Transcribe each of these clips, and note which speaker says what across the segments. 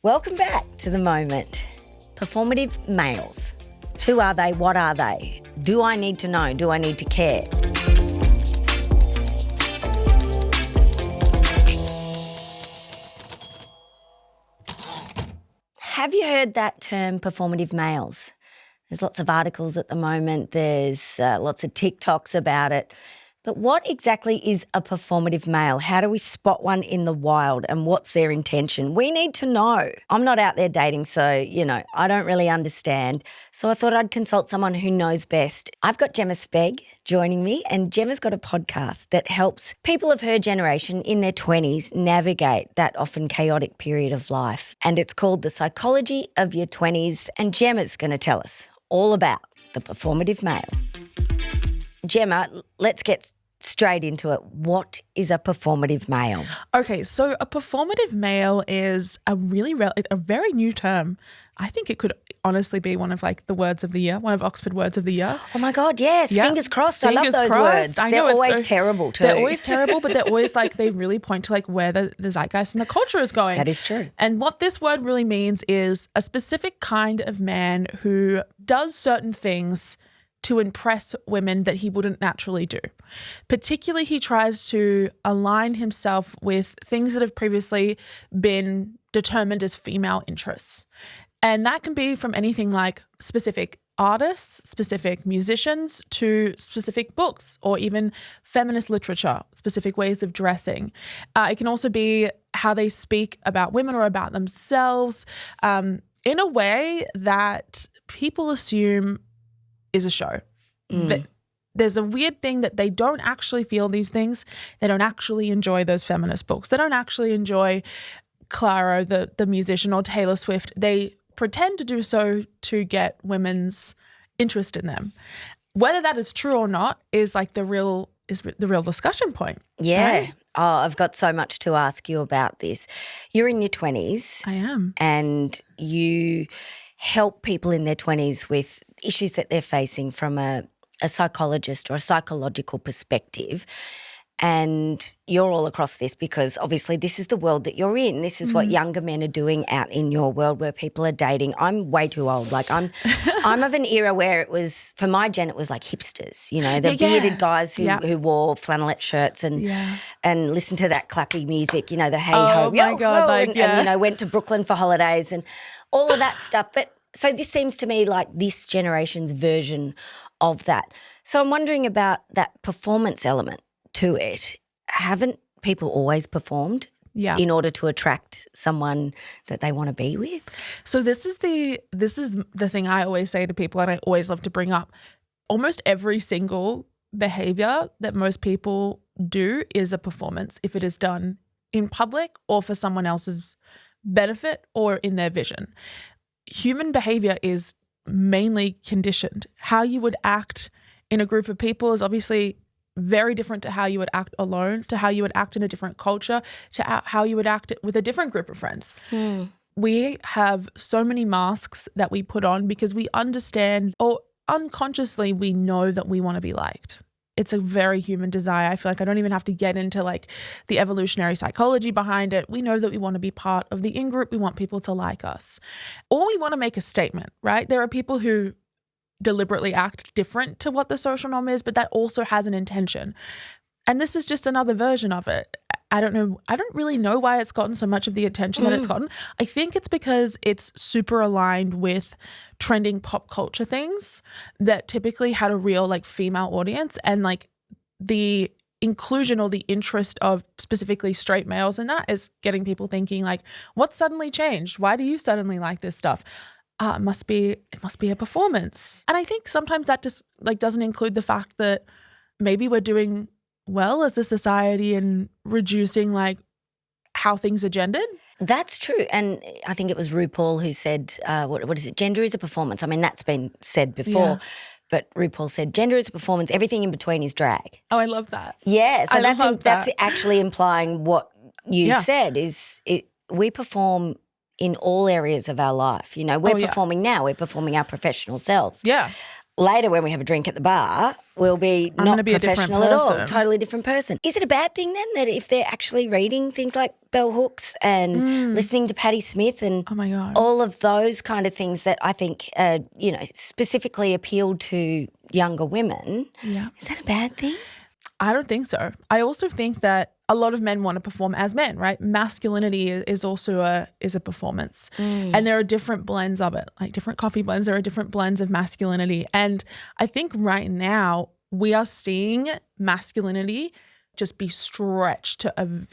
Speaker 1: Welcome back to The Moment. Performative males. Who are they? What are they? Do I need to know? Do I need to care? Have you heard that term, performative males? There's lots of articles at the moment. There's lots of TikToks about it. But what exactly is a performative male? How do we spot one in the wild and what's their intention? We need to know. I'm not out there dating, so, I don't really understand. So I thought I'd consult someone who knows best. I've got Jemma Sbeg joining me, and Gemma's got a podcast that helps people of her generation in their 20s navigate that often chaotic period of life. And it's called The Psychology of Your 20s, and Gemma's going to tell us all about the performative male. Gemma, let's get straight into it. What is a performative male?
Speaker 2: Okay, so a performative male is a very new term. I think it could honestly be one of the words of the year, one of Oxford words of the year.
Speaker 1: Oh my God, yes. Yep. Fingers crossed. I love those words. They're always terrible too.
Speaker 2: They're always terrible, but they're always they really point to where the zeitgeist and the culture is going.
Speaker 1: That is true.
Speaker 2: And what this word really means is a specific kind of man who does certain things to impress women that he wouldn't naturally do. Particularly, he tries to align himself with things that have previously been determined as female interests. And that can be from anything like specific artists, specific musicians, to specific books, or even feminist literature, specific ways of dressing. It can also be how they speak about women or about themselves in a way that people assume is a show. There's a weird thing that they don't actually feel these things. They don't actually enjoy those feminist books. They don't actually enjoy Clara, the musician, or Taylor Swift. They pretend to do so to get women's interest in them. Whether that is true or not is the real discussion point.
Speaker 1: Yeah.
Speaker 2: Right?
Speaker 1: Oh, I've got so much to ask you about this. You're in your 20s.
Speaker 2: I am.
Speaker 1: And you help people in their 20s with issues that they're facing from a psychologist or a psychological perspective. And you're all across this because obviously this is the world that you're in. This is what younger men are doing out in your world where people are dating. I'm way too old. I'm of an era where it was, for my gen, it was like hipsters, the bearded guys who wore flannelette shirts and listened to that clappy music, the hey ho.
Speaker 2: Oh my God.
Speaker 1: And went to Brooklyn for holidays and all of that stuff. But so this seems to me like this generation's version of that. So I'm wondering about that performance element to it. Haven't people always performed in order to attract someone that they want to be with?
Speaker 2: So this is the thing I always say to people, and I always love to bring up. Almost every single behavior that most people do is a performance if it is done in public or for someone else's benefit or in their vision. Human behavior is mainly conditioned. How you would act in a group of people is obviously very different to how you would act alone, to how you would act in a different culture, to how you would act with a different group of friends. We have so many masks that we put on because we understand, or unconsciously we know that we want to be liked. It's a very human desire. I feel like I don't even have to get into the evolutionary psychology behind it. We know that we want to be part of the in-group. We want people to like us. Or we want to make a statement, right? There are people who deliberately act different to what the social norm is, but that also has an intention. And this is just another version of it. I don't know. I don't really know why it's gotten so much of the attention that it's gotten. I think it's because it's super aligned with trending pop culture things that typically had a real female audience, and the inclusion or the interest of specifically straight males in that is getting people thinking what suddenly changed? Why do you suddenly like this stuff? It must be a performance. And I think sometimes that just doesn't include the fact that maybe we're doing well as a society in reducing how things are gendered.
Speaker 1: That's true. And I think it was RuPaul who said, what is it? Gender is a performance. I mean, that's been said before. But RuPaul said, gender is a performance. Everything in between is drag.
Speaker 2: Oh, I love that.
Speaker 1: Yeah. So that's actually implying what you said is we perform in all areas of our life. We're performing now. We're performing our professional selves.
Speaker 2: Yeah.
Speaker 1: Later, when we have a drink at the bar, we'll be not professional at all, totally different person. Is it a bad thing then that if they're actually reading things like bell hooks and listening to Patti Smith and
Speaker 2: Oh my God.
Speaker 1: all of those kind of things that I think, specifically appealed to younger women.
Speaker 2: Yeah.
Speaker 1: Is that a bad thing?
Speaker 2: I don't think so. I also think that a lot of men want to perform as men, right? Masculinity is also a performance. And there are different blends of it, like different coffee blends. There are different blends of masculinity. And I think right now we are seeing masculinity just be stretched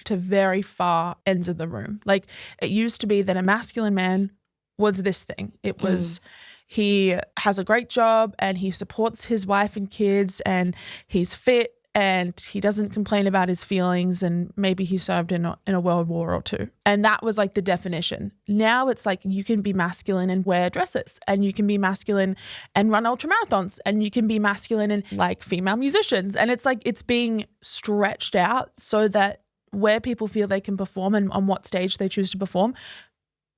Speaker 2: to very far ends of the room. Like it used to be that a masculine man was this thing. It was he has a great job and he supports his wife and kids and he's fit and he doesn't complain about his feelings and maybe he served in a world war or two. And that was like the definition. Now it's like you can be masculine and wear dresses and you can be masculine and run ultra marathons and you can be masculine and like female musicians. And it's like it's being stretched out so that where people feel they can perform and on what stage they choose to perform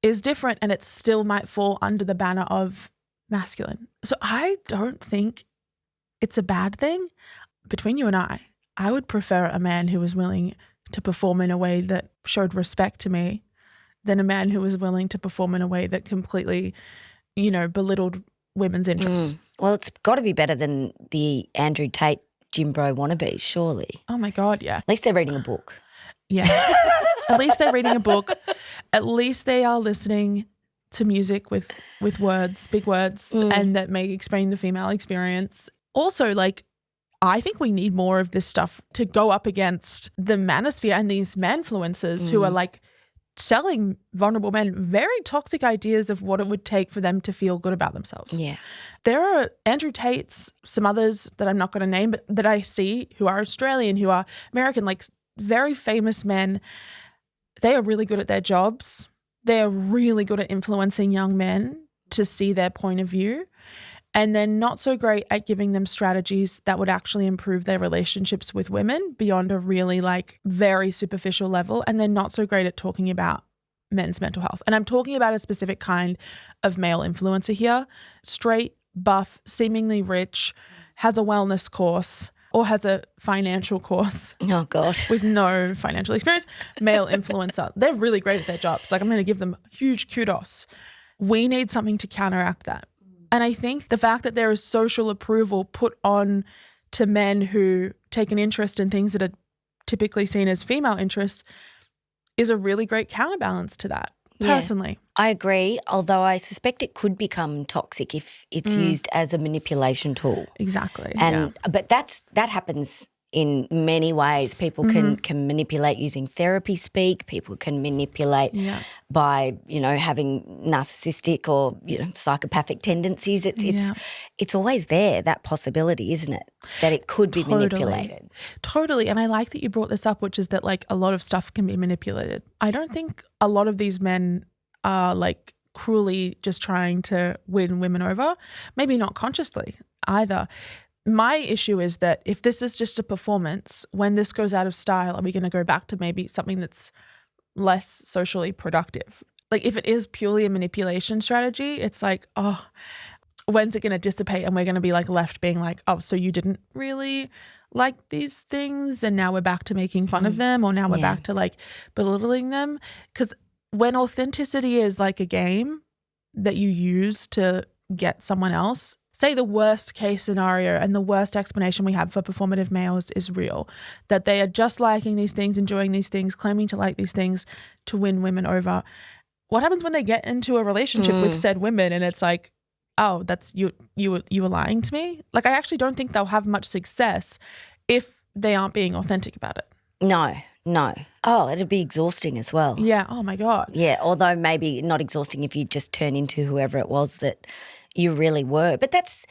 Speaker 2: is different, and it still might fall under the banner of masculine. So I don't think it's a bad thing. Between you and I would prefer a man who was willing to perform in a way that showed respect to me than a man who was willing to perform in a way that completely, belittled women's interests.
Speaker 1: Well, it's got to be better than the Andrew Tate gym bro wannabes, surely.
Speaker 2: Oh my God, yeah.
Speaker 1: At least they're reading a book.
Speaker 2: Yeah. At least they're reading a book. At least they are listening to music with words, big words, and that may explain the female experience. Also, like, I think we need more of this stuff to go up against the manosphere and these manfluencers who are like selling vulnerable men very toxic ideas of what it would take for them to feel good about themselves.
Speaker 1: Yeah.
Speaker 2: There are Andrew Tates, some others that I'm not going to name, but that I see who are Australian, who are American, like very famous men. They are really good at their jobs. They are really good at influencing young men to see their point of view. And they're not so great at giving them strategies that would actually improve their relationships with women beyond a really like very superficial level. And they're not so great at talking about men's mental health. And I'm talking about a specific kind of male influencer here. Straight, buff, seemingly rich, has a wellness course or has a financial course.
Speaker 1: Oh, God.
Speaker 2: With no financial experience. Male influencer. They're really great at their jobs. Like I'm going to give them huge kudos. We need something to counteract that. And I think the fact that there is social approval put on to men who take an interest in things that are typically seen as female interests is a really great counterbalance to that, personally.
Speaker 1: I agree, although I suspect it could become toxic if it's used as a manipulation tool.
Speaker 2: Exactly.
Speaker 1: But that happens in many ways. People can manipulate using therapy speak. People can manipulate by, having narcissistic or, psychopathic tendencies. It's always there, that possibility, isn't it? That it could be manipulated.
Speaker 2: Totally. And I like that you brought this up, which is that like a lot of stuff can be manipulated. I don't think a lot of these men are like cruelly just trying to win women over. Maybe not consciously either. My issue is that if this is just a performance, when this goes out of style, are we going to go back to maybe something that's less socially productive? Like if it is purely a manipulation strategy, it's like, oh, when's it going to dissipate? And we're going to be like left being like, oh, so you didn't really like these things and now we're back to making fun of them, or now we're back to like belittling them. Because when authenticity is like a game that you use to get someone else, say the worst case scenario and the worst explanation we have for performative males is real, that they are just liking these things, enjoying these things, claiming to like these things to win women over. What happens when they get into a relationship with said women and it's like, oh, that's you were lying to me? Like I actually don't think they'll have much success if they aren't being authentic about it.
Speaker 1: No. Oh, it'd be exhausting as well.
Speaker 2: Yeah. Oh my God.
Speaker 1: Yeah, although maybe not exhausting if you just turn into whoever it was that you really were. But that's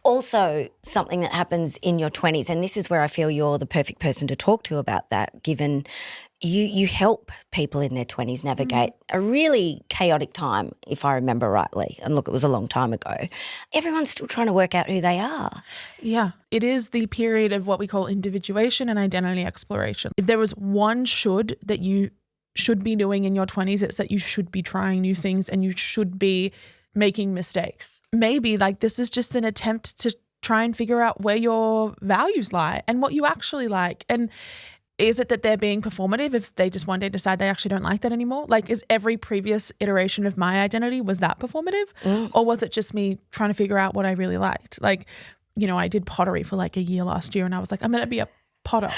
Speaker 1: also something that happens in your 20s, and this is where I feel you're the perfect person to talk to about that, given you help people in their 20s navigate a really chaotic time, if I remember rightly. And look, it was a long time ago. Everyone's still trying to work out who they are.
Speaker 2: Yeah. It is the period of what we call individuation and identity exploration. If there was one that you should be doing in your 20s, it's that you should be trying new things and you should be making mistakes. Maybe like this is just an attempt to try and figure out where your values lie and what you actually like. And Is it that they're being performative if they just one day decide they actually don't like that anymore? Like, is every previous iteration of my identity, was that performative? Or was it just me trying to figure out what I really liked? Like, you know, I did pottery for like a year last year and I was like, I'm going to be a potter.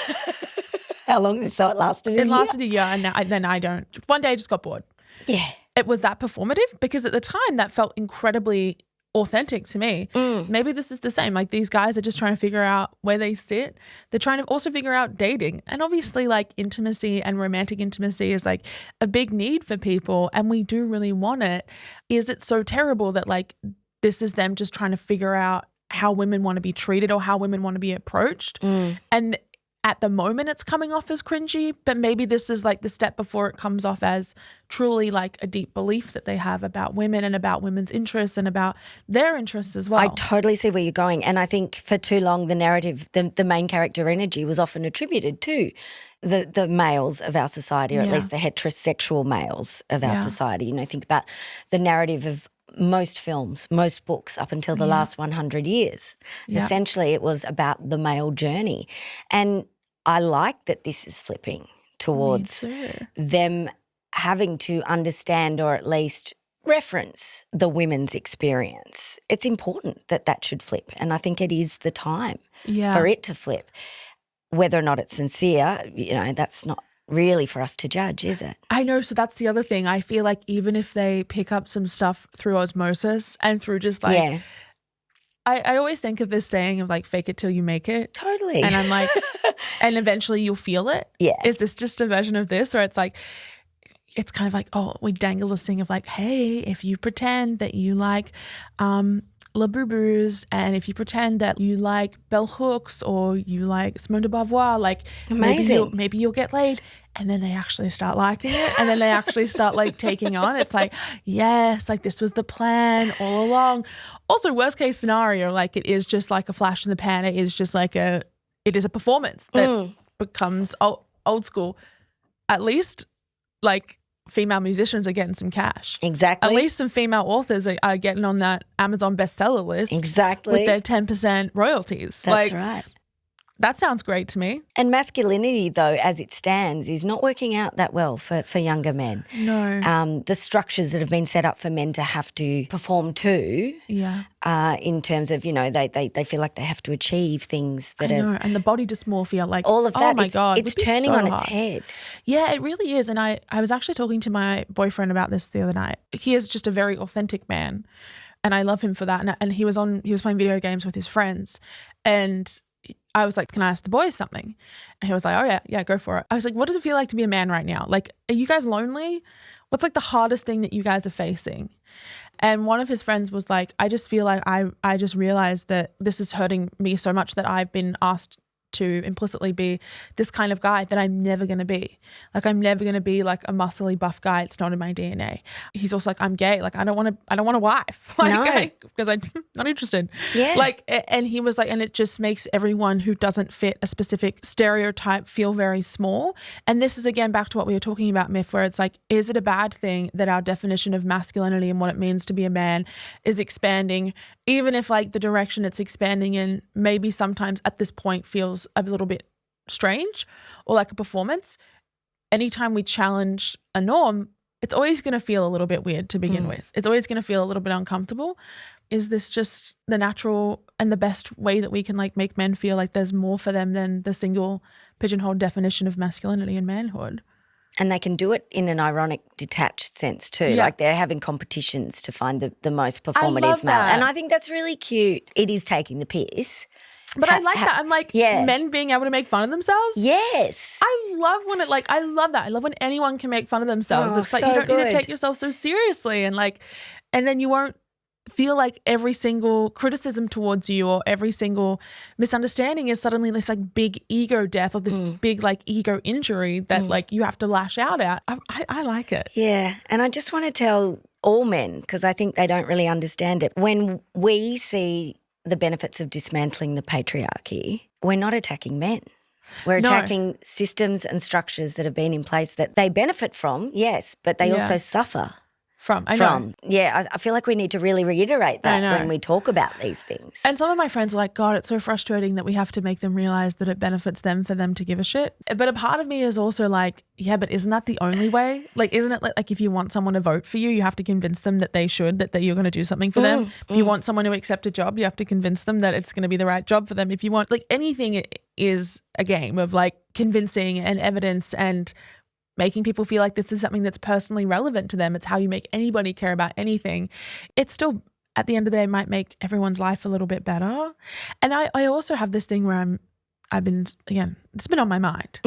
Speaker 1: How long? So it lasted a year?
Speaker 2: It lasted a year and then I don't. One day I just got bored.
Speaker 1: Yeah.
Speaker 2: It was that performative because at the time that felt incredibly authentic to me. Maybe this is the same. Like, these guys are just trying to figure out where they sit. They're trying to also figure out dating. And obviously, like, intimacy and romantic intimacy is like a big need for people, and we do really want it. Is it so terrible that like this is them just trying to figure out how women want to be treated or how women want to be approached? And at the moment it's coming off as cringy, but maybe this is like the step before it comes off as truly like a deep belief that they have about women and about women's interests and about their interests as well.
Speaker 1: I totally see where you're going. And I think for too long the narrative, the main character energy was often attributed to the males of our society, or at least the heterosexual males of our society. You know, think about the narrative of most films, most books up until the last 100 years. Essentially it was about the male journey. And I like that this is flipping towards them having to understand or at least reference the women's experience. It's important that that should flip, and I think it is the time for it to flip. Whether or not it's sincere, you know, that's not really for us to judge, is it?
Speaker 2: I know. So that's the other thing. I feel like even if they pick up some stuff through osmosis and through just like, I always think of this saying of like, fake it till you make it.
Speaker 1: Totally.
Speaker 2: And I'm like, and eventually you'll feel it.
Speaker 1: Yeah.
Speaker 2: Is this just a version of this where it's like, it's kind of like, oh, we dangle this thing of like, hey, if you pretend that you like La Boo-Boos, and if you pretend that you like bell hooks or you like Simone de Beauvoir, like maybe you'll get laid. And then they actually start liking it, and then they actually start like taking on. It's like, yes, like this was the plan all along. Also, worst case scenario, like it is just like a flash in the pan. It is just like it is a performance that becomes old school. At least like female musicians are getting some cash.
Speaker 1: Exactly.
Speaker 2: At least some female authors are getting on that Amazon bestseller list.
Speaker 1: Exactly.
Speaker 2: With their 10% royalties.
Speaker 1: That's right.
Speaker 2: That sounds great to me.
Speaker 1: And masculinity, though, as it stands, is not working out that well for younger men.
Speaker 2: No.
Speaker 1: The structures that have been set up for men to have to perform to, in terms of, you know, they feel like they have to achieve things that are.
Speaker 2: And the body dysmorphia, like
Speaker 1: all of that.
Speaker 2: Oh my God.
Speaker 1: It's turning on its head.
Speaker 2: Yeah, it really is. And I was actually talking to my boyfriend about this the other night. He is just a very authentic man, and I love him for that. And he was playing video games with his friends, and I was like, can I ask the boys something? And he was like, oh yeah, go for it. I was like, what does it feel like to be a man right now? Like, are you guys lonely? What's like the hardest thing that you guys are facing? And one of his friends was like, I just feel like I just realized that this is hurting me so much that I've been asked to implicitly be this kind of guy that I'm never going to be. Like, I'm never going to be like a muscly buff guy. It's not in my DNA. He's also like, I'm gay. Like, I don't want a wife. Like, because I'm not interested.
Speaker 1: Yeah.
Speaker 2: Like, and he was like, and it just makes everyone who doesn't fit a specific stereotype feel very small. And this is again back to what we were talking about, Myf, where it's like, is it a bad thing that our definition of masculinity and what it means to be a man is expanding, even if like the direction it's expanding in maybe sometimes at this point feels a little bit strange or like a performance? Anytime we challenge a norm, it's always going to feel a little bit weird to begin with. It's always going to feel a little bit uncomfortable. Is this just the natural and the best way that we can like make men feel like there's more for them than the single pigeonhole definition of masculinity and manhood?
Speaker 1: And they can do it in an ironic, detached sense too.
Speaker 2: Yeah.
Speaker 1: Like they're having competitions to find the most performative
Speaker 2: love
Speaker 1: male.
Speaker 2: that.
Speaker 1: And I think that's really cute. It is taking the piss.
Speaker 2: But I like that. I'm like, men being able to make fun of themselves.
Speaker 1: Yes.
Speaker 2: I love when it I love that. I love when anyone can make fun of themselves.
Speaker 1: Oh,
Speaker 2: it's like
Speaker 1: so
Speaker 2: you don't need
Speaker 1: good.
Speaker 2: to take yourself so seriously, and then you won't feel like every single criticism towards you or every single misunderstanding is suddenly this like big ego death or this big like ego injury that like you have to lash out at. I like it.
Speaker 1: Yeah. And I just want to tell all men, because I think they don't really understand it, when we see the benefits of dismantling the patriarchy, we're not attacking men. We're attacking systems and structures that have been in place that they benefit from, yes, but they also suffer.
Speaker 2: From. I know.
Speaker 1: Yeah, I feel like we need to really reiterate that when we talk about these things.
Speaker 2: And some of my friends are like, God, it's so frustrating that we have to make them realize that it benefits them for them to give a shit. But a part of me is also like, yeah, but isn't that the only way? Like, isn't it like if you want someone to vote for you, you have to convince them that they should, that you're going to do something for them. If you want someone to accept a job, you have to convince them that it's going to be the right job for them. If you want, like, anything is a game of like convincing and evidence and making people feel like this is something that's personally relevant to them. It's how you make anybody care about anything. It's still, at the end of the day, might make everyone's life a little bit better. And I also have this thing where I've been, again, it's been on my mind.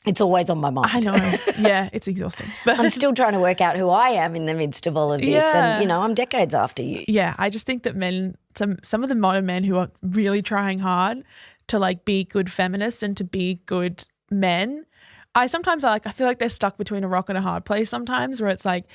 Speaker 1: It's always on my mind.
Speaker 2: I know. Yeah, it's exhausting. But
Speaker 1: I'm still trying to work out who I am in the midst of all of this.
Speaker 2: Yeah.
Speaker 1: And, I'm decades after you.
Speaker 2: Yeah, I just think that men, some of the modern men who are really trying hard to like be good feminists and to be good men, I feel like they're stuck between a rock and a hard place sometimes, where it's like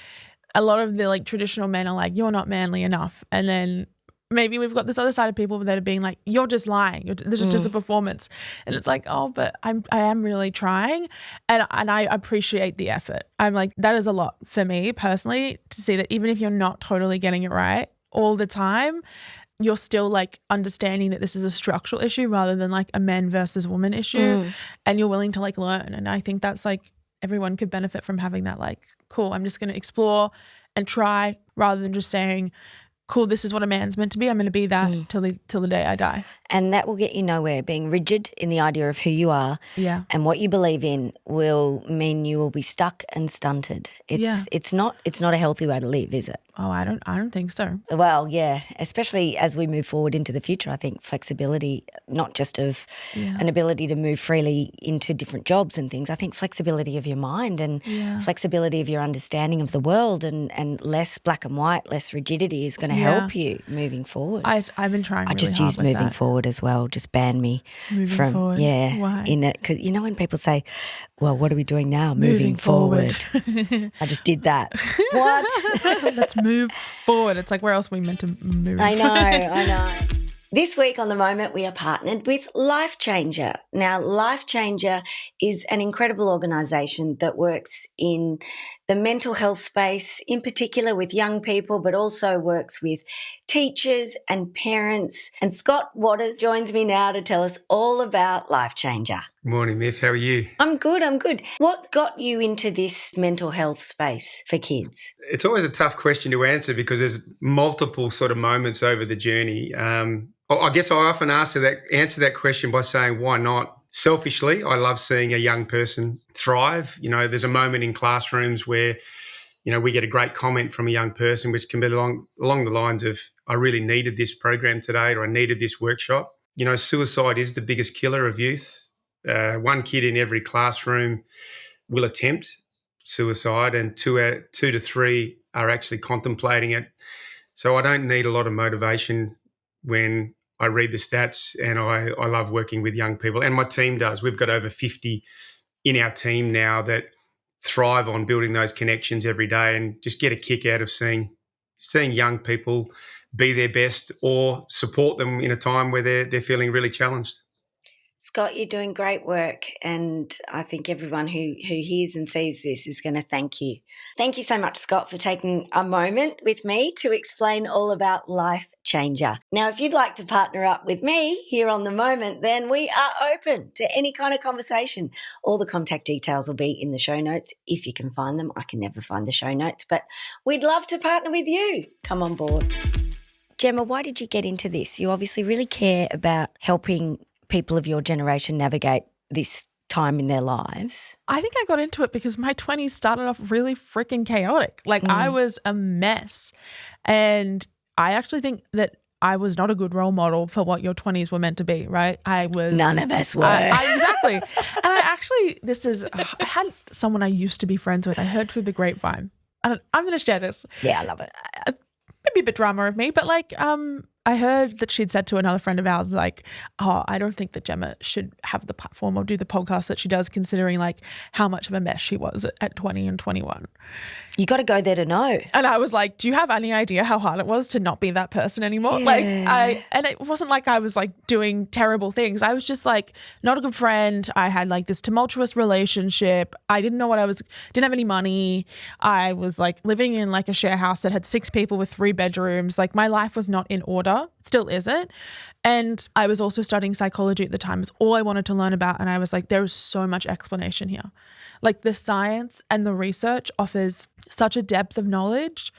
Speaker 2: a lot of the like traditional men are like, you're not manly enough. And then maybe we've got this other side of people that are being like, you're just lying. This is just a performance. And it's like, oh, but I am really trying. And I appreciate the effort. I'm like, that is a lot for me personally, to see that even if you're not totally getting it right all the time, you're still like understanding that this is a structural issue rather than like a men versus woman issue, and you're willing to like learn. And I think that's like, everyone could benefit from having that, like, cool, I'm just going to explore and try, rather than just saying, cool, this is what a man's meant to be. I'm going to be that till the day I die.
Speaker 1: And that will get you nowhere. Being rigid in the idea of who you are and what you believe in will mean you will be stuck and stunted. It's not a healthy way to live, is it?
Speaker 2: Oh, I don't think so.
Speaker 1: Well, yeah, especially as we move forward into the future, I think flexibility, not just of an ability to move freely into different jobs and things, I think flexibility of your mind and flexibility of your understanding of the world and less black and white, less rigidity is going to help you moving forward.
Speaker 2: I've been trying really
Speaker 1: just
Speaker 2: hard
Speaker 1: use
Speaker 2: with
Speaker 1: moving
Speaker 2: that.
Speaker 1: forward as well, just ban me
Speaker 2: Moving forward.
Speaker 1: Yeah.
Speaker 2: Why?
Speaker 1: In it, because when people say, well, what are we doing now? Moving forward. I just did that. What?
Speaker 2: Let's move forward. It's like, where else are we meant to move?
Speaker 1: I know. This week on The Moment, we are partnered with LifeChanger. Now, LifeChanger is an incredible organisation that works in the mental health space, in particular with young people, but also works with teachers and parents. And Scott Waters joins me now to tell us all about LifeChanger.
Speaker 3: Morning, Myf. How are you?
Speaker 1: I'm good. What got you into this mental health space for kids?
Speaker 3: It's always a tough question to answer because there's multiple sort of moments over the journey. I guess I often answer that question by saying, why not? Selfishly, I love seeing a young person thrive. There's a moment in classrooms where, we get a great comment from a young person, which can be along the lines of, I really needed this program today, or I needed this workshop. Suicide is the biggest killer of youth. One kid in every classroom will attempt suicide, and two to three are actually contemplating it. So I don't need a lot of motivation when I read the stats, and I love working with young people, and my team does. We've got over 50 in our team now that thrive on building those connections every day, and just get a kick out of seeing young people be their best or support them in a time where they're feeling really challenged.
Speaker 1: Scott, you're doing great work, and I think everyone who hears and sees this is going to thank you. Thank you so much, Scott, for taking a moment with me to explain all about LifeChanger. Now, if you'd like to partner up with me here on The Moment, then we are open to any kind of conversation. All the contact details will be in the show notes if you can find them. I can never find the show notes, but we'd love to partner with you. Come on board. Jemma, why did you get into this? You obviously really care about helping people of your generation navigate this time in their lives.
Speaker 2: I think I got into it because my 20s started off really freaking chaotic. Like I was a mess. And I actually think that I was not a good role model for what your 20s were meant to be, right?
Speaker 1: None of us were.
Speaker 2: Exactly. And I had someone I used to be friends with. I heard through the grapevine. I'm going to share this.
Speaker 1: Yeah, I love it.
Speaker 2: Maybe a bit drama of me, but I heard that she'd said to another friend of ours, like, oh, I don't think that Jemma should have the platform or do the podcast that she does, considering like how much of a mess she was at 20 and 21.
Speaker 1: You got to go there to know.
Speaker 2: And I was like, do you have any idea how hard it was to not be that person anymore?
Speaker 1: Yeah.
Speaker 2: And it wasn't like I was like doing terrible things. I was just like not a good friend. I had like this tumultuous relationship. I didn't know didn't have any money. I was like living in like a share house that had 6 people with 3 bedrooms. Like my life was not in order, still isn't. And I was also studying psychology at the time. It's all I wanted to learn about. And I was like, there's so much explanation here. Like the science and the research offers such a depth of knowledge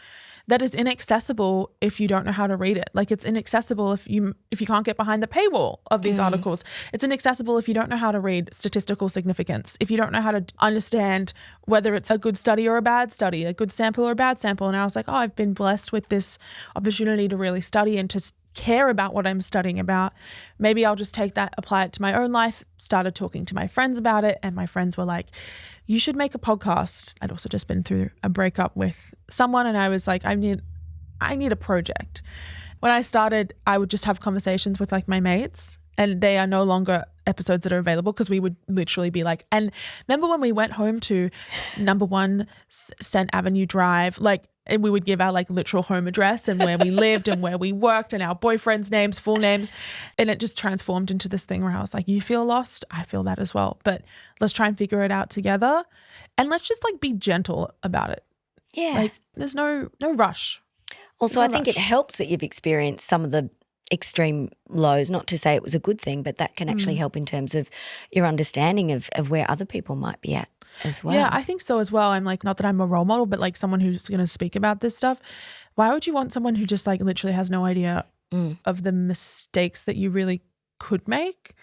Speaker 2: that is inaccessible if you don't know how to read it. Like it's inaccessible if you can't get behind the paywall of these articles. It's inaccessible if you don't know how to read statistical significance, if you don't know how to understand whether it's a good study or a bad study, a good sample or a bad sample. And I was like, oh, I've been blessed with this opportunity to really study and to care about what I'm studying about. Maybe I'll just take that, apply it to my own life, started talking to my friends about it. And my friends were like, you should make a podcast. I'd also just been through a breakup with someone and I was like, I need a project. When I started, I would just have conversations with like my mates and they are no longer episodes that are available because we would literally be like, and remember when we went home to number 1 St. Avenue Drive, like, and we would give our like literal home address and where we lived and where we worked and our boyfriends' names, full names. And it just transformed into this thing where I was like, you feel lost? I feel that as well. But let's try and figure it out together. And let's just like be gentle about it.
Speaker 1: Yeah.
Speaker 2: Like there's no rush.
Speaker 1: Also, I think it helps that you've experienced some of the extreme lows, not to say it was a good thing, but that can actually help in terms of your understanding of where other people might be at as well.
Speaker 2: Yeah, I think so as well. I'm like, not that I'm a role model, but like someone who's going to speak about this stuff. Why would you want someone who just like literally has no idea of the mistakes that you really could make?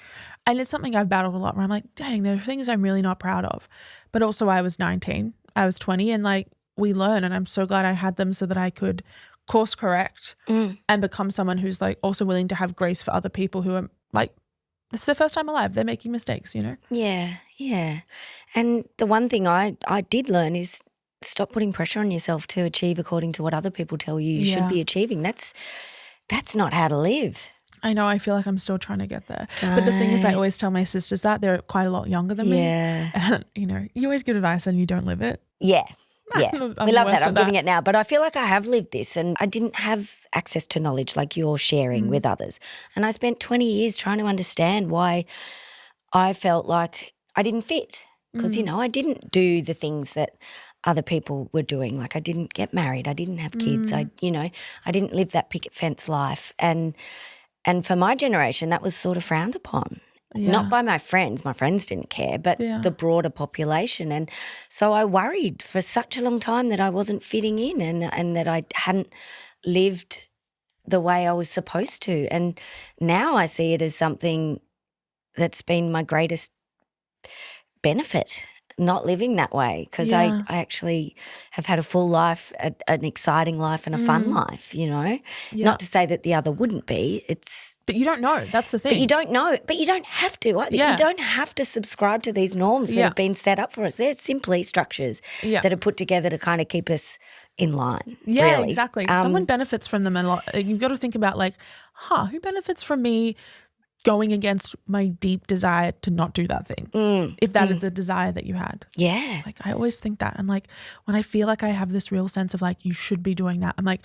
Speaker 2: And it's something I've battled a lot where I'm like, dang, there are things I'm really not proud of. But also I was 19, I was 20 and like we learn and I'm so glad I had them so that I could course correct and become someone who's like also willing to have grace for other people who are like, it's their first time alive. They're making mistakes, you know?
Speaker 1: Yeah, yeah. And the one thing I did learn is stop putting pressure on yourself to achieve according to what other people tell you should be achieving. That's not how to live.
Speaker 2: I know. I feel like I'm still trying to get there. But the thing is, I always tell my sisters that they're quite a lot younger than me. And, you know, you always give advice and you don't live it.
Speaker 1: Yeah. Yeah,
Speaker 2: I'm
Speaker 1: we love
Speaker 2: the worst
Speaker 1: that. I'm
Speaker 2: at that.
Speaker 1: giving it now. But I feel like I have lived this and I didn't have access to knowledge like you're sharing with others. And I spent 20 years trying to understand why I felt like I didn't fit because, you know, I didn't do the things that other people were doing. Like I didn't get married. I didn't have kids. I didn't live that picket fence life. And for my generation, that was sort of frowned upon. Not by my friends didn't care, but the broader population. And so I worried for such a long time that I wasn't fitting in and that I hadn't lived the way I was supposed to. And now I see it as something that's been my greatest benefit, not living that way, because I actually have had a full life, an exciting life and a fun life, you know. Not to say that the other wouldn't be.
Speaker 2: But you don't know. That's the thing.
Speaker 1: But you don't know. But you don't have to. You don't have to subscribe to these norms that have been set up for us. They're simply structures that are put together to kind of keep us in line.
Speaker 2: Yeah,
Speaker 1: really.
Speaker 2: exactly. Someone benefits from them a lot. You've got to think about like, who benefits from me going against my deep desire to not do that thing, if that is the desire that you had.
Speaker 1: Yeah.
Speaker 2: Like I always think that. I'm like, when I feel like I have this real sense of like, you should be doing that, I'm like,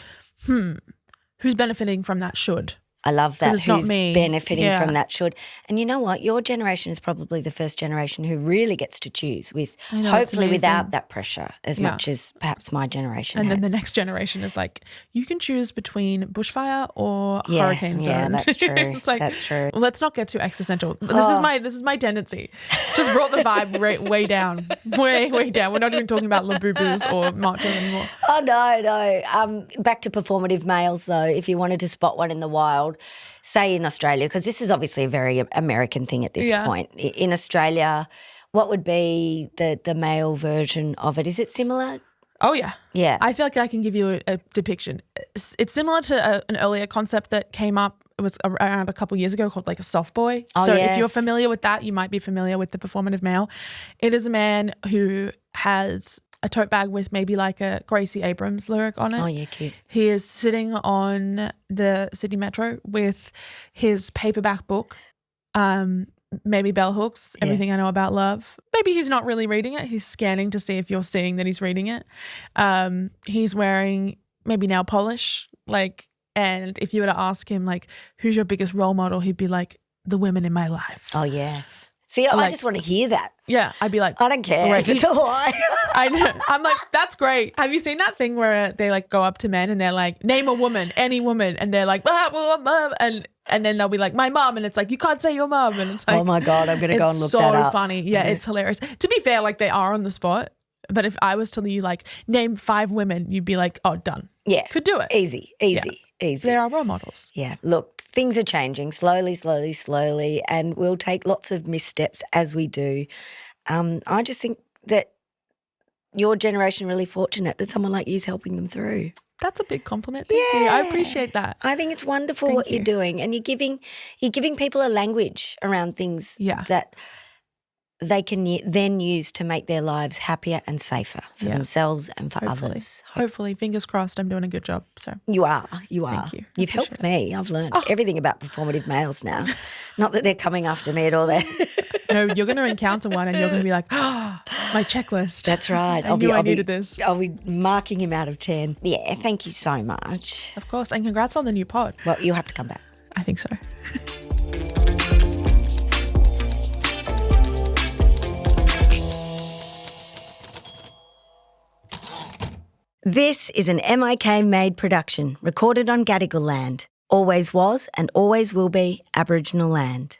Speaker 2: who's benefiting from that should?
Speaker 1: I love that.
Speaker 2: It's
Speaker 1: Who's
Speaker 2: not me.
Speaker 1: benefiting from that should. And you know what? Your generation is probably the first generation who really gets to choose with hopefully without that pressure as much as perhaps my generation
Speaker 2: And
Speaker 1: had.
Speaker 2: then the next generation is like, you can choose between bushfire or hurricane zone.
Speaker 1: Yeah, that's true.
Speaker 2: It's like,
Speaker 1: that's true.
Speaker 2: Well, let's not get too existential. This is my tendency. Just brought the vibe way down. Way down. We're not even talking about Labubus or macho anymore.
Speaker 1: Oh, no. Back to performative males, though, if you wanted to spot one in the wild, say in Australia, because this is obviously a very American thing at this point. In Australia, what would be the male version of it? Is it similar?
Speaker 2: Oh, yeah.
Speaker 1: Yeah.
Speaker 2: I feel like I can give you a depiction. It's similar to an earlier concept that came up. It was around a couple of years ago called like a soft boy. So if you're familiar with that, you might be familiar with the performative male. It is a man who has a tote bag with maybe like a Gracie Abrams lyric on it.
Speaker 1: Oh, yeah, cute.
Speaker 2: He is sitting on the Sydney Metro with his paperback book, maybe bell hooks, Everything I Know About Love. Maybe he's not really reading it. He's scanning to see if you're seeing that he's reading it. He's wearing maybe nail polish, like, and if you were to ask him, like, who's your biggest role model, he'd be like, the women in my life.
Speaker 1: Oh, yes. See, I just want to hear that.
Speaker 2: Yeah, I'd be like,
Speaker 1: I don't care if it's a lie.
Speaker 2: I know. I'm like, that's great. Have you seen that thing where they like go up to men and they're like, name a woman, any woman, and they're like, blah, blah, blah, and then they'll be like, my mom, and it's like, you can't say your mom, and it's like,
Speaker 1: oh my God, I'm going to go and look that up.
Speaker 2: It's so funny. Yeah, it's hilarious. To be fair, like they are on the spot, but if I was telling you like, name 5 women, you'd be like, oh, done.
Speaker 1: Yeah.
Speaker 2: Could do it.
Speaker 1: Easy.
Speaker 2: There are role models.
Speaker 1: Yeah. Look, things are changing slowly, and we'll take lots of missteps as we do. I just think that your generation really fortunate that someone like you is helping them through.
Speaker 2: That's a big compliment. Thank you. I appreciate that.
Speaker 1: I think it's wonderful what you're doing, and you're giving people a language around things that they can then use to make their lives happier and safer for themselves and for others.
Speaker 2: Hopefully, fingers crossed, I'm doing a good job. So
Speaker 1: you are.
Speaker 2: Thank you.
Speaker 1: You've helped me. I've learned everything about performative males now. Not that they're coming after me at all.
Speaker 2: No, you're going to encounter one and you're going to be like, oh, my checklist.
Speaker 1: That's right.
Speaker 2: I needed this.
Speaker 1: I'll be marking him out of 10. Yeah, thank you so much.
Speaker 2: Of course, and congrats on the new pod.
Speaker 1: Well, you'll have to come back.
Speaker 2: I think so.
Speaker 1: This is an MIK made production, recorded on Gadigal land. Always was and always will be Aboriginal land.